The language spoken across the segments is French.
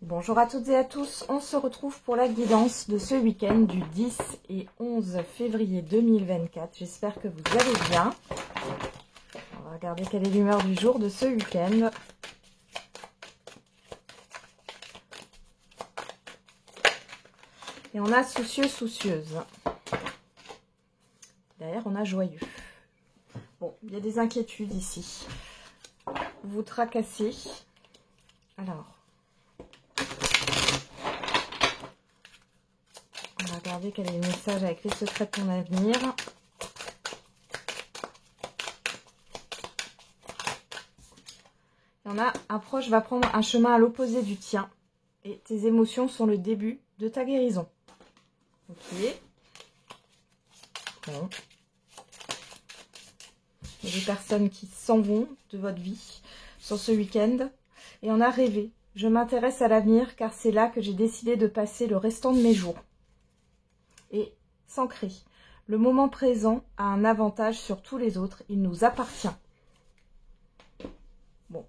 Bonjour à toutes et à tous, on se retrouve pour la guidance de ce week-end du 10 et 11 février 2024. J'espère que vous allez bien. On va regarder quelle est l'humeur du jour de ce week-end. Et on a soucieux, soucieuse. Derrière, on a joyeux. Bon, il y a des inquiétudes ici. Vous tracassez. Alors, on va regarder quel est le message avec les secrets de ton avenir. Il y en a, un proche va prendre un chemin à l'opposé du tien. Et tes émotions sont le début de ta guérison. Ok. Bon. Il y a des personnes qui s'en vont de votre vie sur ce week-end. Et on a rêvé. Je m'intéresse à l'avenir car c'est là que j'ai décidé de passer le restant de mes jours. Et s'ancrer. Le moment présent a un avantage sur tous les autres. Il nous appartient. Bon.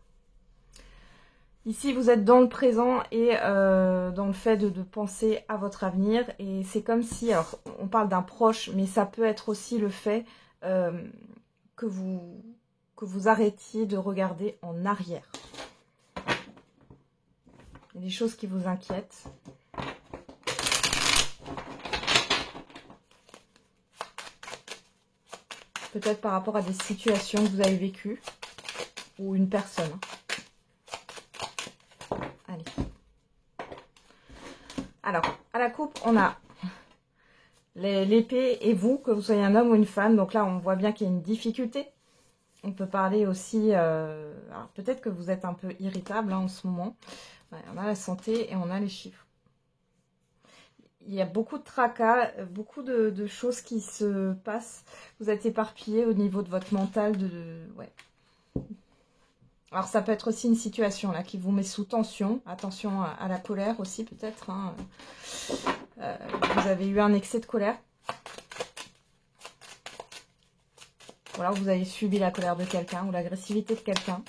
Ici, vous êtes dans le présent et dans le fait de penser à votre avenir. Et c'est comme si, alors on parle d'un proche, mais ça peut être aussi le fait que vous arrêtiez de regarder en arrière. Il y a des choses qui vous inquiètent. Peut-être par rapport à des situations que vous avez vécues ou une personne. Allez. Alors, à la coupe, on a l'épée et vous, que vous soyez un homme ou une femme. Donc là, on voit bien qu'il y a une difficulté. On peut parler aussi... alors peut-être que vous êtes un peu irritable en ce moment. Ouais, on a la santé et on a les chiffres. Il y a beaucoup de tracas, beaucoup de choses qui se passent. Vous êtes éparpillé au niveau de votre mental. Ouais. Alors ça peut être aussi une situation là qui vous met sous tension. Attention à la colère aussi peut-être. Hein. Vous avez eu un excès de colère. Voilà, vous avez subi la colère de quelqu'un ou l'agressivité de quelqu'un.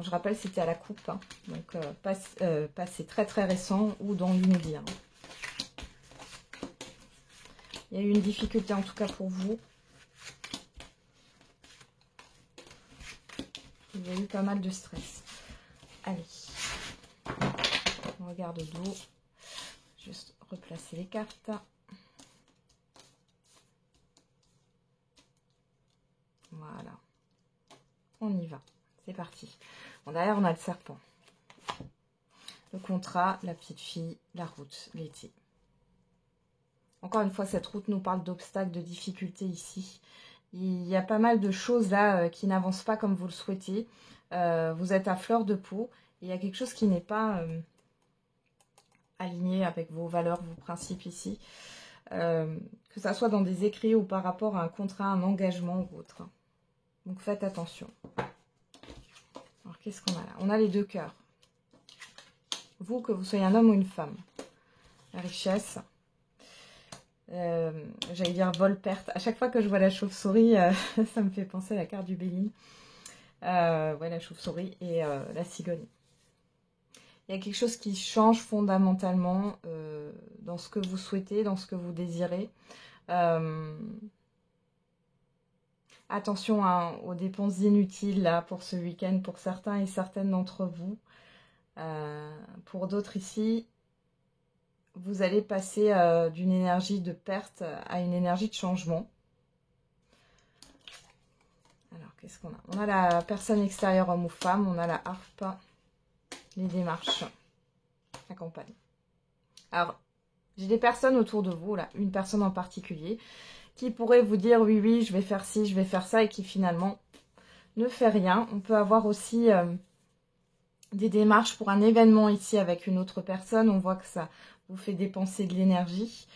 Je rappelle, c'était à la coupe, hein. Donc passé très très récent ou dans l'immédiat. Il y a eu une difficulté en tout cas pour vous. Il y a eu pas mal de stress. Allez, on regarde d'eau. Juste replacer les cartes. Voilà, on y va. C'est parti. Bon, derrière, on a le serpent. Le contrat, la petite fille, la route, l'été. Encore une fois, cette route nous parle d'obstacles, de difficultés ici. Il y a pas mal de choses là qui n'avancent pas comme vous le souhaitez. Vous êtes à fleur de peau. Il y a quelque chose qui n'est pas aligné avec vos valeurs, vos principes ici. Que ça soit dans des écrits ou par rapport à un contrat, un engagement ou autre. Donc faites attention. Alors, qu'est-ce qu'on a là? On a les deux cœurs. Vous, que vous soyez un homme ou une femme. La richesse. J'allais dire vol-perte. À chaque fois que je vois la chauve-souris, ça me fait penser à la carte du Béline. Ouais, la chauve-souris et la cigogne. Il y a quelque chose qui change fondamentalement dans ce que vous souhaitez, dans ce que vous désirez. Attention hein, aux dépenses inutiles là pour ce week-end pour certains et certaines d'entre vous. Pour d'autres ici, vous allez passer d'une énergie de perte à une énergie de changement. Alors, qu'est-ce qu'on a? On a la personne extérieure, homme ou femme. On a la harpe, les démarches, la campagne. Alors, j'ai des personnes autour de vous, là, une personne en particulier, qui pourrait vous dire oui, oui, je vais faire ci, je vais faire ça, et qui finalement ne fait rien. On peut avoir aussi des démarches pour un événement ici avec une autre personne. On voit que ça vous fait dépenser de l'énergie.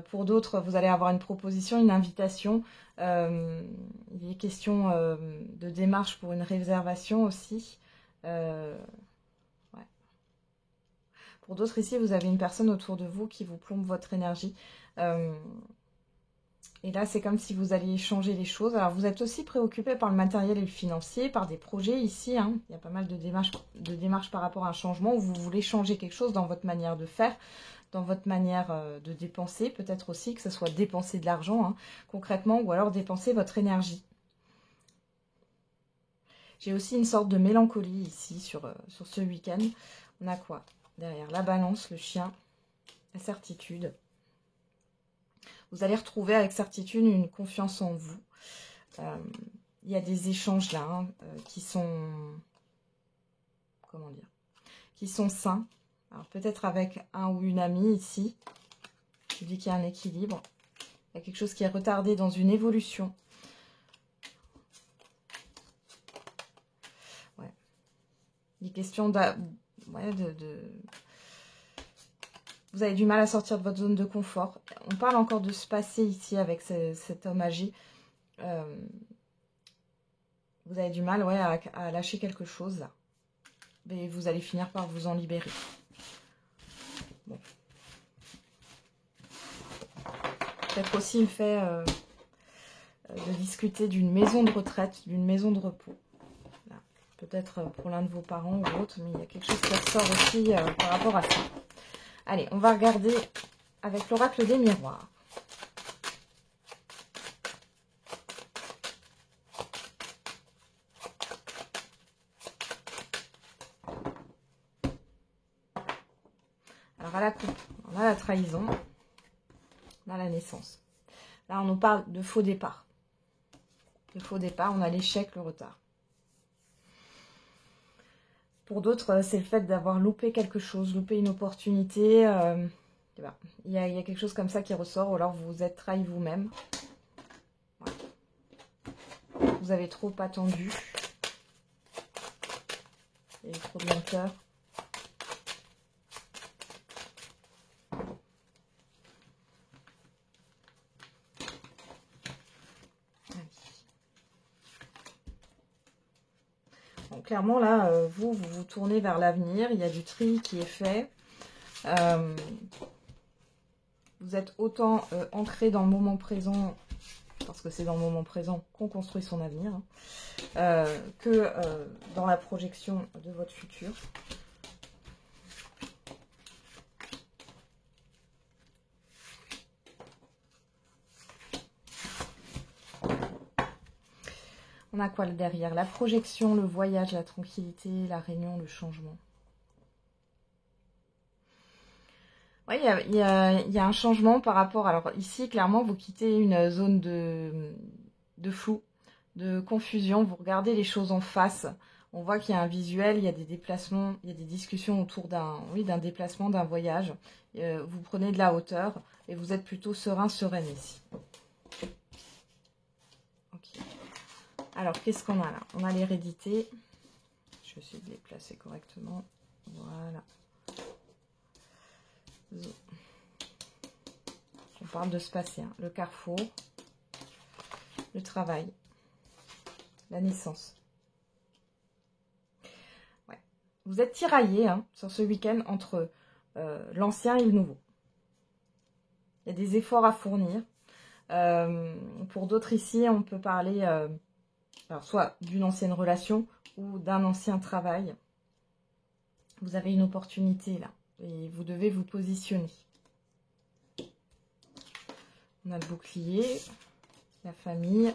Pour d'autres, vous allez avoir une proposition, une invitation. Il est question de démarche pour une réservation aussi. Ouais. Pour d'autres ici, vous avez une personne autour de vous qui vous plombe votre énergie. Et là, c'est comme si vous alliez changer les choses. Alors, vous êtes aussi préoccupé par le matériel et le financier, par des projets ici. Hein. Il y a pas mal de démarches par rapport à un changement où vous voulez changer quelque chose dans votre manière de faire, dans votre manière de dépenser. Peut-être aussi que ce soit dépenser de l'argent, hein, concrètement, ou alors dépenser votre énergie. J'ai aussi une sorte de mélancolie ici sur ce week-end. On a quoi derrière? La balance, le chien, la certitude. Vous allez retrouver avec certitude une confiance en vous. Il y a des échanges là hein, qui sont, comment dire, qui sont sains. Alors peut-être avec un ou une amie ici. Je dis qu'il y a un équilibre. Il y a quelque chose qui est retardé dans une évolution. Ouais. Il est question vous avez du mal à sortir de votre zone de confort. On parle encore de se passer ici avec cet homme âgé. Vous avez du mal ouais, à lâcher quelque chose là. Mais vous allez finir par vous en libérer. Bon. Peut-être aussi le fait de discuter d'une maison de retraite, d'une maison de repos. Peut-être pour l'un de vos parents ou autre, mais il y a quelque chose qui ressort aussi par rapport à ça. Allez, on va regarder avec l'oracle des miroirs. Alors à la coupe, on a la trahison, on a la naissance. Là, on nous parle de faux départ. De faux départ, on a l'échec, le retard. Pour d'autres, c'est le fait d'avoir loupé quelque chose, loupé une opportunité. Il y a quelque chose comme ça qui ressort, ou alors vous vous êtes trahi vous-même. Ouais. Vous avez trop attendu. Il y a eu trop de lenteur. Bon, clairement, là, vous vous tournez vers l'avenir. Il y a du tri qui est fait. Vous êtes autant ancré dans le moment présent, parce que c'est dans le moment présent qu'on construit son avenir, hein, que dans la projection de votre futur. On a quoi derrière? La projection, le voyage, la tranquillité, la réunion, le changement. Oui, il y a un changement par rapport... Alors ici, clairement, vous quittez une zone de flou, de confusion. Vous regardez les choses en face. On voit qu'il y a un visuel, il y a des déplacements, il y a des discussions autour d'un déplacement, d'un voyage. Vous prenez de la hauteur et vous êtes plutôt serein, sereine ici. Ok. Alors, qu'est-ce qu'on a là? On a l'hérédité. Je vais essayer de les placer correctement. Voilà. On parle de se passer. Hein. Le carrefour. Le travail. La naissance. Ouais. Vous êtes tiraillé hein, sur ce week-end entre l'ancien et le nouveau. Il y a des efforts à fournir. Pour d'autres ici, on peut parler... alors, soit d'une ancienne relation ou d'un ancien travail. Vous avez une opportunité là et vous devez vous positionner. On a le bouclier, la famille,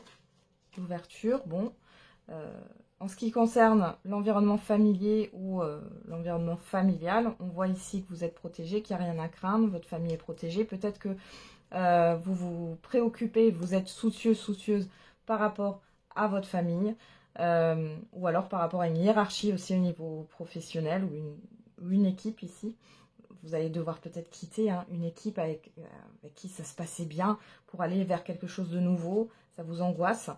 l'ouverture. Bon, en ce qui concerne l'environnement familier ou l'environnement familial, on voit ici que vous êtes protégé, qu'il n'y a rien à craindre, votre famille est protégée. Peut-être que vous vous préoccupez, vous êtes soucieux, soucieuse par rapport à votre famille, ou alors par rapport à une hiérarchie aussi au niveau professionnel ou une équipe ici. Vous allez devoir peut-être quitter hein, une équipe avec qui ça se passait bien pour aller vers quelque chose de nouveau. Ça vous angoisse.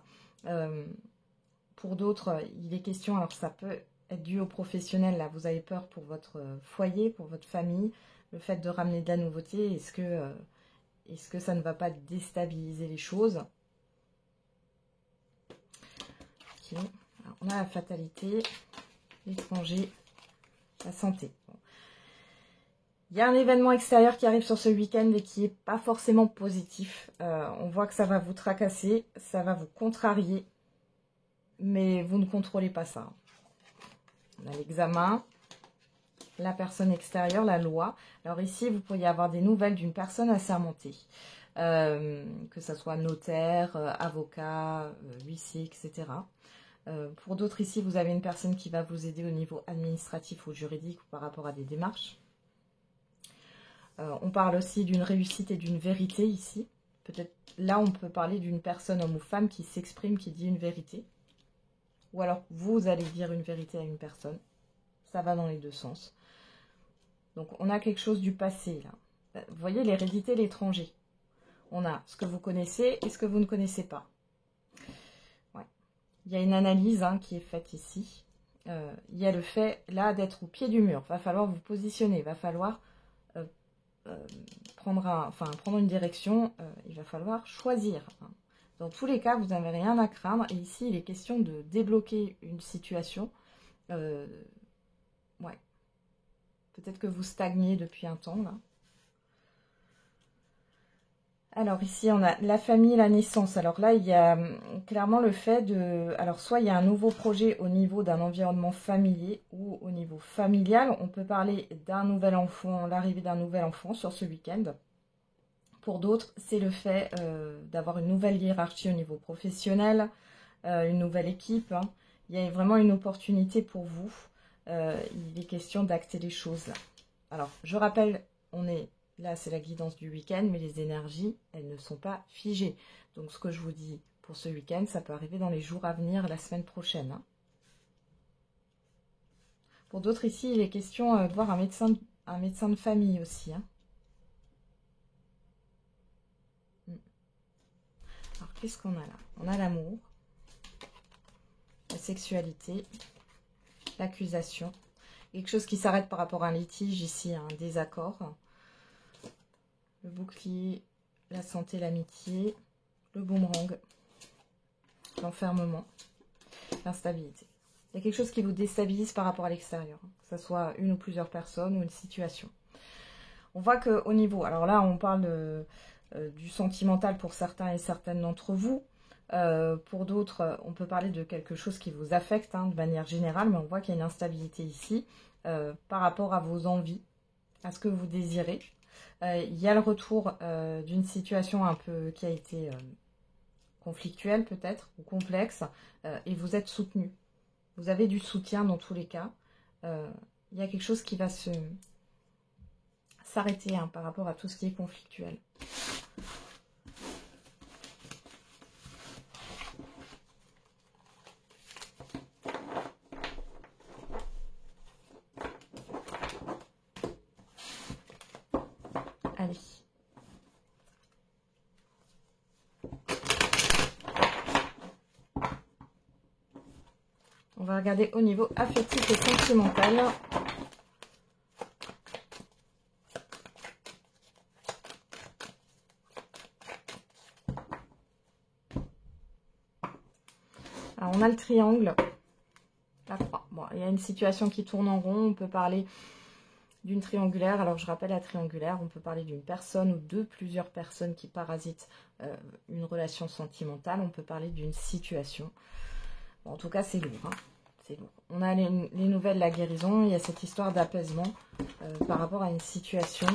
Pour d'autres, il est question, alors ça peut être dû au professionnel, là vous avez peur pour votre foyer, pour votre famille, le fait de ramener de la nouveauté, est-ce que ça ne va pas déstabiliser les choses? Okay. Alors, on a la fatalité, l'étranger, la santé. Bon. Il y a un événement extérieur qui arrive sur ce week-end et qui n'est pas forcément positif. On voit que ça va vous tracasser, ça va vous contrarier, mais vous ne contrôlez pas ça. On a l'examen, la personne extérieure, la loi. Alors ici, vous pourriez avoir des nouvelles d'une personne assermentée, que ce soit notaire, avocat, huissier, etc. Pour d'autres ici, vous avez une personne qui va vous aider au niveau administratif ou juridique ou par rapport à des démarches. On parle aussi d'une réussite et d'une vérité ici. Peut-être là, on peut parler d'une personne, homme ou femme, qui s'exprime, qui dit une vérité. Ou alors, vous allez dire une vérité à une personne. Ça va dans les deux sens. Donc, on a quelque chose du passé, là. Vous voyez, l'hérédité, l'étranger. On a ce que vous connaissez et ce que vous ne connaissez pas. Ouais. Il y a une analyse qui est faite ici. Il y a le fait, là, d'être au pied du mur. Il va falloir vous positionner. Il va falloir prendre une direction. Il va falloir choisir. Dans tous les cas, vous n'avez rien à craindre. Et ici, il est question de débloquer une situation. Ouais. Peut-être que vous stagnez depuis un temps, là. Alors ici, on a la famille, la naissance. Alors là, il y a clairement le fait de... Alors soit il y a un nouveau projet au niveau d'un environnement familier ou au niveau familial. On peut parler d'un nouvel enfant, l'arrivée d'un nouvel enfant sur ce week-end. Pour d'autres, c'est le fait d'avoir une nouvelle hiérarchie au niveau professionnel, une nouvelle équipe. Il y a vraiment une opportunité pour vous. Il est question d'acter les choses là. Alors, je rappelle, on est... Là, c'est la guidance du week-end, mais les énergies, elles ne sont pas figées. Donc, ce que je vous dis pour ce week-end, ça peut arriver dans les jours à venir, la semaine prochaine. Pour d'autres, ici, il est question de voir un médecin de famille aussi. Alors, qu'est-ce qu'on a là? On a l'amour, la sexualité, l'accusation. Quelque chose qui s'arrête par rapport à un litige ici, un désaccord. Le bouclier, la santé, l'amitié, le boomerang, l'enfermement, l'instabilité. Il y a quelque chose qui vous déstabilise par rapport à l'extérieur, que ce soit une ou plusieurs personnes ou une situation. On voit qu'au niveau, alors là on parle du sentimental pour certains et certaines d'entre vous. Pour d'autres, on peut parler de quelque chose qui vous affecte de manière générale, mais on voit qu'il y a une instabilité ici par rapport à vos envies, à ce que vous désirez. Il y a le retour d'une situation un peu qui a été conflictuelle peut-être, ou complexe, et vous êtes soutenu. Vous avez du soutien dans tous les cas. Il y a quelque chose qui va s'arrêter par rapport à tout ce qui est conflictuel. Allez. On va regarder au niveau affectif et sentimental. Alors, on a le triangle, la croix. Bon, il y a une situation qui tourne en rond. On peut parler d'une triangulaire. Alors, je rappelle la triangulaire. On peut parler d'une personne ou de plusieurs personnes qui parasitent une relation sentimentale. On peut parler d'une situation. Bon, en tout cas, c'est lourd. C'est lourd. On a les nouvelles de la guérison. Il y a cette histoire d'apaisement par rapport à une situation.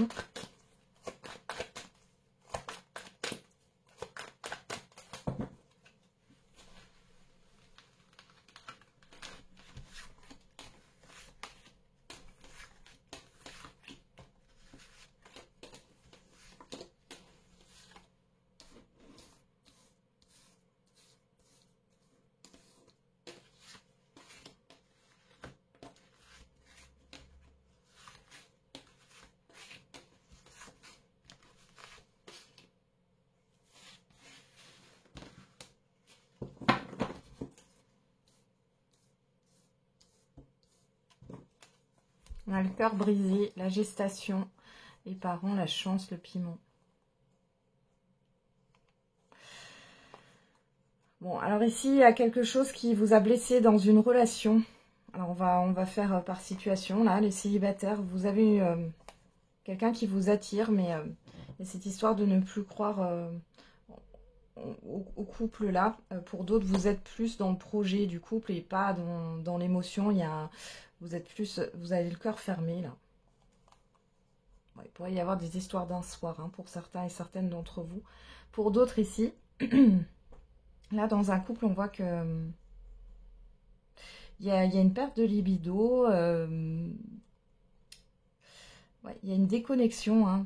On a le cœur brisé, la gestation, les parents, la chance, le piment. Bon, alors ici, il y a quelque chose qui vous a blessé dans une relation. Alors, on va faire par situation, là, les célibataires. Vous avez eu quelqu'un qui vous attire, mais il y a cette histoire de ne plus croire au couple là. Pour d'autres, vous êtes plus dans le projet du couple et pas dans l'émotion. Vous êtes plus, vous avez le cœur fermé là. Ouais, il pourrait y avoir des histoires d'un soir hein, pour certains et certaines d'entre vous. Pour d'autres ici, là dans un couple, on voit que il y a une perte de libido. Ouais, il y a une déconnexion. Hein.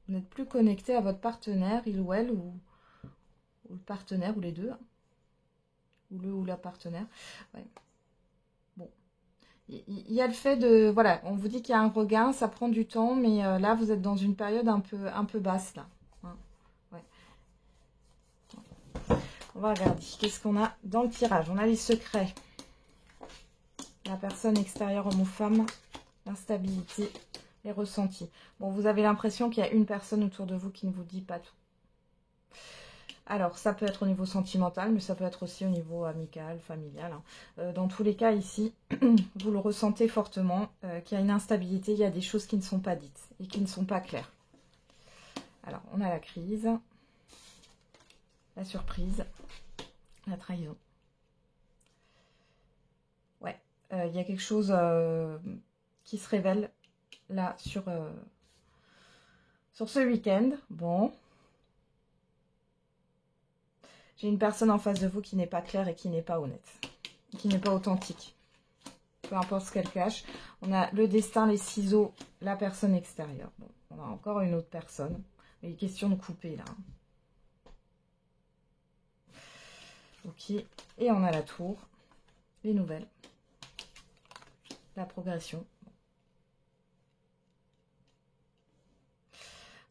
Vous n'êtes plus connecté à votre partenaire, il ou elle, ou le partenaire, ou les deux. Hein. Ou le ou la partenaire. Ouais. Bon. Il y a le fait de... Voilà, on vous dit qu'il y a un regain, ça prend du temps, mais là, vous êtes dans une période un peu basse, là. Hein. Ouais. On va regarder. Qu'est-ce qu'on a dans le tirage? On a les secrets. La personne extérieure, homme ou femme. L'instabilité. Les ressentis. Bon, vous avez l'impression qu'il y a une personne autour de vous qui ne vous dit pas tout. Alors, ça peut être au niveau sentimental, mais ça peut être aussi au niveau amical, familial. Hein. Dans tous les cas, ici, vous le ressentez fortement, qu'il y a une instabilité, il y a des choses qui ne sont pas dites et qui ne sont pas claires. Alors, on a la crise, la surprise, la trahison. Ouais, il y a quelque chose qui se révèle là sur ce week-end. Bon. J'ai une personne en face de vous qui n'est pas claire et qui n'est pas honnête. Qui n'est pas authentique. Peu importe ce qu'elle cache. On a le destin, les ciseaux, la personne extérieure. Bon, on a encore une autre personne. Il est question de couper là. Ok. Et on a la tour. Les nouvelles. La progression.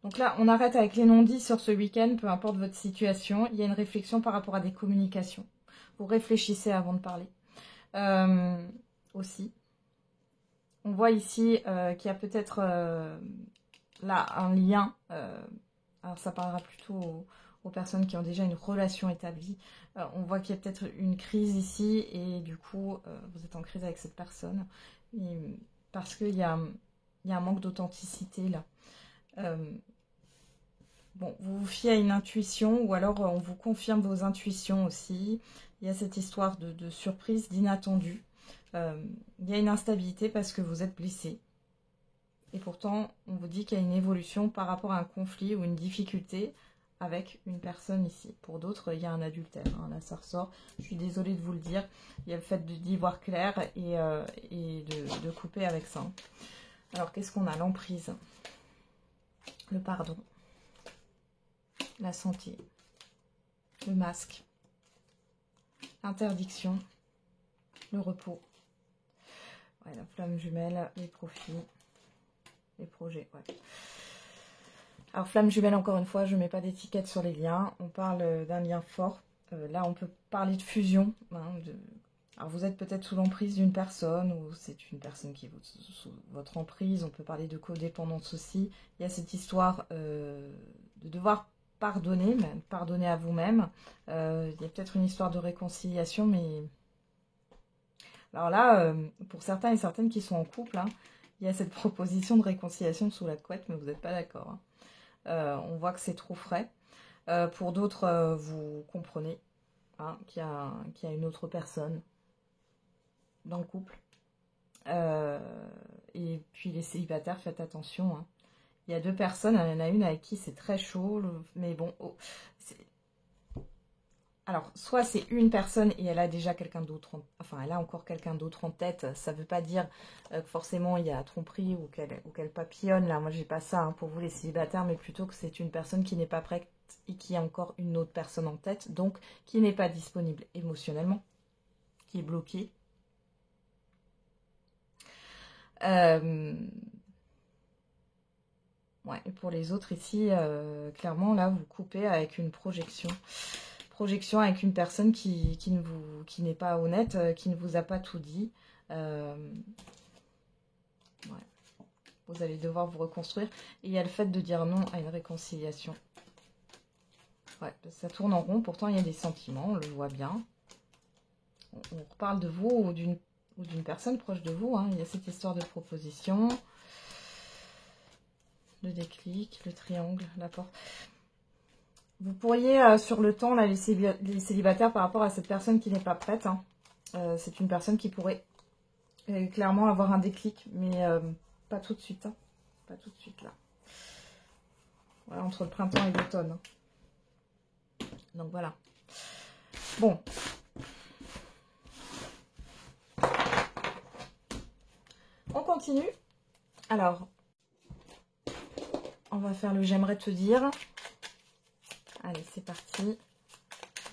Donc là, on arrête avec les non-dits sur ce week-end, peu importe votre situation. Il y a une réflexion par rapport à des communications. Vous réfléchissez avant de parler. Aussi. On voit ici qu'il y a peut-être là un lien. Alors ça parlera plutôt aux personnes qui ont déjà une relation établie. On voit qu'il y a peut-être une crise ici et du coup, vous êtes en crise avec cette personne. Parce qu'il y a un manque d'authenticité là. Bon, vous vous fiez à une intuition ou alors on vous confirme vos intuitions aussi. Il y a cette histoire de surprise, d'inattendu. Il y a une instabilité parce que vous êtes blessé. Et pourtant, on vous dit qu'il y a une évolution par rapport à un conflit ou une difficulté avec une personne ici. Pour d'autres, il y a un adultère. Hein, là, ça ressort. Je suis désolée de vous le dire. Il y a le fait d'y voir clair et de couper avec ça. Alors, qu'est-ce qu'on a? L'emprise. Le pardon. La santé. Le masque. L'interdiction. Le repos. Ouais, la flamme jumelle. Les profits. Les projets, ouais. Alors, flamme jumelle, encore une fois, je ne mets pas d'étiquette sur les liens. On parle d'un lien fort. Là, on peut parler de fusion. Hein, Alors, vous êtes peut-être sous l'emprise d'une personne ou c'est une personne qui est sous votre emprise. On peut parler de codépendance aussi. Il y a cette histoire de devoir pardonner, même pardonner à vous-même. Il y a peut-être une histoire de réconciliation, mais... Alors là, pour certains et certaines qui sont en couple, hein, il y a cette proposition de réconciliation sous la couette, mais vous n'êtes pas d'accord. Hein. On voit que c'est trop frais. Pour d'autres, vous comprenez hein, qu'il y a une autre personne dans le couple. Et puis les célibataires, faites attention. Hein. Il y a deux personnes, il y en a une avec qui c'est très chaud, mais bon... Alors, soit c'est une personne et elle a déjà quelqu'un d'autre, enfin, elle a encore quelqu'un d'autre en tête. Ça ne veut pas dire que forcément il y a tromperie ou qu'elle papillonne. Là, moi, j'ai pas ça hein, pour vous les célibataires, mais plutôt que c'est une personne qui n'est pas prête et qui a encore une autre personne en tête, donc qui n'est pas disponible émotionnellement, qui est bloquée. Ouais, et pour les autres ici, clairement, là, vous coupez avec une projection avec une personne qui n'est pas honnête, qui ne vous a pas tout dit. Ouais. Vous allez devoir vous reconstruire. Et il y a le fait de dire non à une réconciliation. Ouais, ça tourne en rond. Pourtant, il y a des sentiments, on le voit bien. On reparle de vous ou d'une personne proche de vous. Hein. Il y a cette histoire de proposition. le déclic, le triangle, la porte. Vous pourriez, sur le temps, là, les célibataires, par rapport à cette personne qui n'est pas prête, hein, c'est une personne qui pourrait clairement avoir un déclic, mais pas tout de suite. Hein, pas tout de suite, là. Voilà, entre le printemps et l'automne. Hein. Donc, voilà. Bon. On continue. Alors, on va faire le j'aimerais te dire. Allez, c'est parti.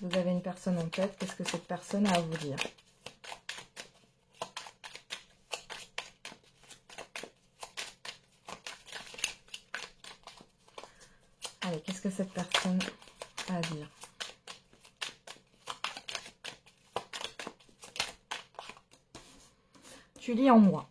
Vous avez une personne en tête. Qu'est-ce que cette personne a à vous dire? Allez, qu'est-ce que cette personne a à dire? Tu lis en moi.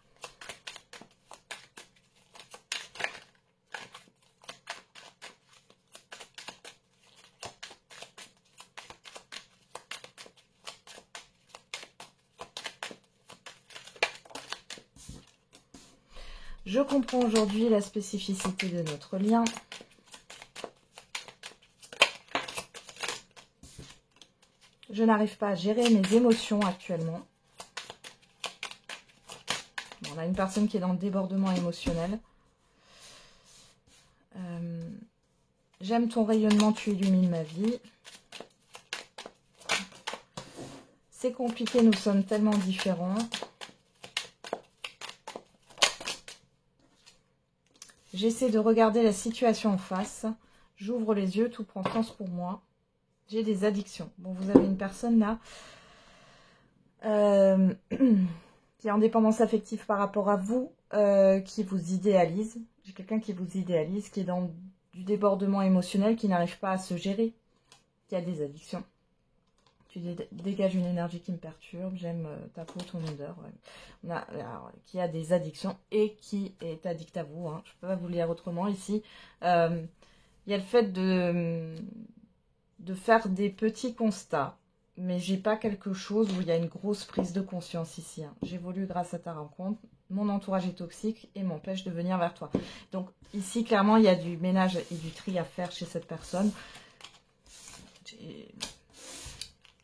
Je comprends aujourd'hui la spécificité de notre lien. Je n'arrive pas à gérer mes émotions actuellement. Bon, on a une personne qui est dans le débordement émotionnel. J'aime ton rayonnement, tu illumines ma vie. C'est compliqué, nous sommes tellement différents. J'essaie de regarder la situation en face. J'ouvre les yeux, tout prend sens pour moi. J'ai des addictions. Bon, vous avez une personne là qui est en dépendance affective par rapport à vous, qui vous idéalise. J'ai quelqu'un qui vous idéalise, qui est dans du débordement émotionnel, qui n'arrive pas à se gérer, qui a des addictions. Tu dégages une énergie qui me perturbe, j'aime ta peau, ton odeur. Ouais. Alors, qui a des addictions et qui est addict à vous. Hein. Je ne peux pas vous lire autrement ici. Il y a le fait de faire des petits constats, mais j'ai pas quelque chose où il y a une grosse prise de conscience ici. Hein. J'évolue grâce à ta rencontre, mon entourage est toxique et m'empêche de venir vers toi. Donc ici, clairement, il y a du ménage et du tri à faire chez cette personne.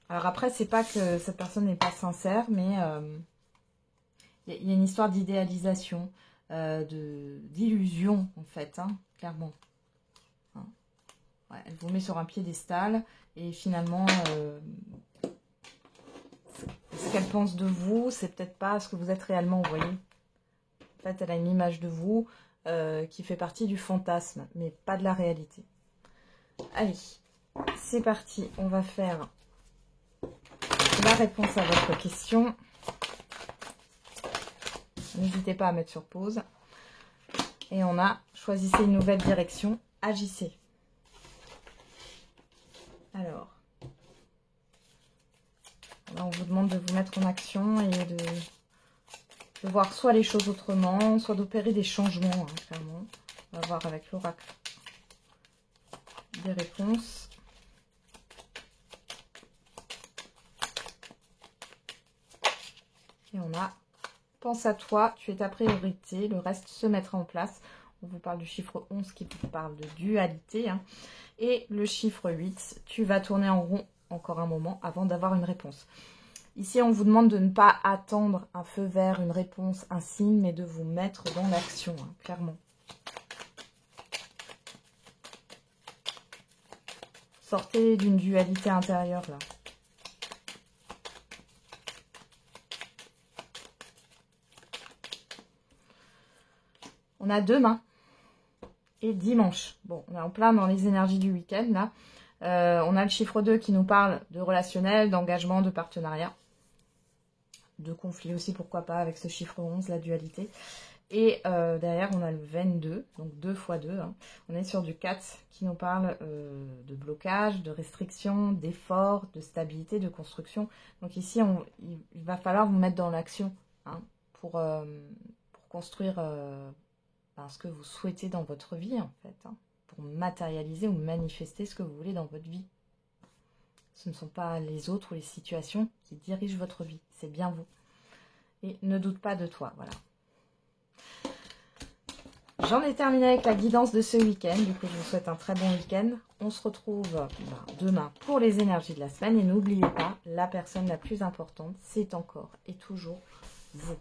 Alors après, c'est pas que cette personne n'est pas sincère, mais il y a une histoire d'idéalisation, d'illusion en fait, hein, clairement. Hein. Ouais, elle vous met sur un piédestal et finalement, ce qu'elle pense de vous, c'est peut-être pas ce que vous êtes réellement, vous voyez. En fait, elle a une image de vous qui fait partie du fantasme, mais pas de la réalité. Allez, c'est parti, on va faire la réponse à votre question. N'hésitez pas à mettre sur pause. Et on a choisissez une nouvelle direction, agissez. Alors, là, on vous demande de vous mettre en action et de voir soit les choses autrement, soit d'opérer des changements, hein, clairement. On va voir avec l'oracle des réponses. Et on a, pense à toi, tu es ta priorité, le reste se mettra en place. On vous parle du chiffre 11 qui vous parle de dualité. Hein. Et le chiffre 8, tu vas tourner en rond encore un moment avant d'avoir une réponse. Ici, on vous demande de ne pas attendre un feu vert, une réponse, un signe, mais de vous mettre dans l'action, hein, clairement. Sortez d'une dualité intérieure, là. On a demain et dimanche. Bon, on est en plein dans les énergies du week-end, là. On a le chiffre 2 qui nous parle de relationnel, d'engagement, de partenariat. De conflit aussi, pourquoi pas, avec ce chiffre 11, la dualité. Et derrière, on a le 22, donc 2 x 2. Hein. On est sur du 4 qui nous parle de blocage, de restriction, d'effort, de stabilité, de construction. Donc ici, il va falloir vous mettre dans l'action hein, pour construire ce que vous souhaitez dans votre vie, en fait. Hein, pour matérialiser ou manifester ce que vous voulez dans votre vie. Ce ne sont pas les autres ou les situations qui dirigent votre vie. C'est bien vous. Et ne doute pas de toi, voilà. J'en ai terminé avec la guidance de ce week-end. Du coup, je vous souhaite un très bon week-end. On se retrouve demain pour les énergies de la semaine. Et n'oubliez pas, la personne la plus importante, c'est encore et toujours vous.